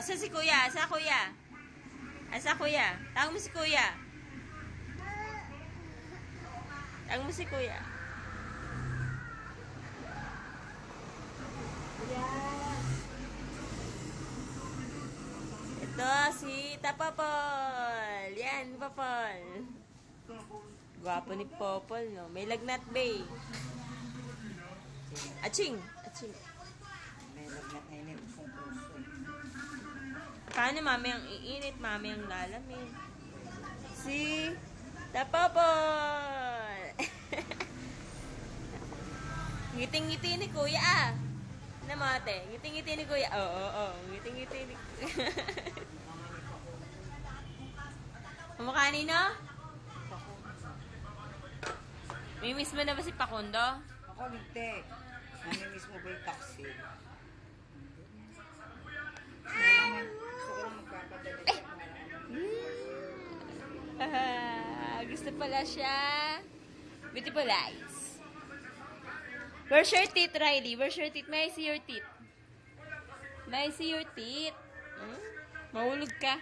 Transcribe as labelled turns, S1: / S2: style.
S1: Asa si kuya? Asa kuya? Asa kuya? Tawag mo si kuya. Tawag mo si kuya. Ito si Tapopol. Yan, Popol. Gwapo ni Popol, no? May lagnat, bay. Aching! Aching!
S2: May lagnat na init kung puso.
S1: Paano mami ang iinit, mami ang lalamig? Si Tapopol! Ngiting-ngiti ni kuya, ah! Na mate, ngiting-ngiti ni kuya. Oo. Ngiting-ngiti ni Kumukha nino? May miss mo na ba si Pakundo?
S2: Ako, hindi. Namimiss mo ba yung taxi? Gusto ko lang magpapadala siya.
S1: Gusto pala siya. Beautiful eyes. Where's your teeth, Riley? Where's your teeth? May I see your teeth? May I see your teeth? Mahulog ka.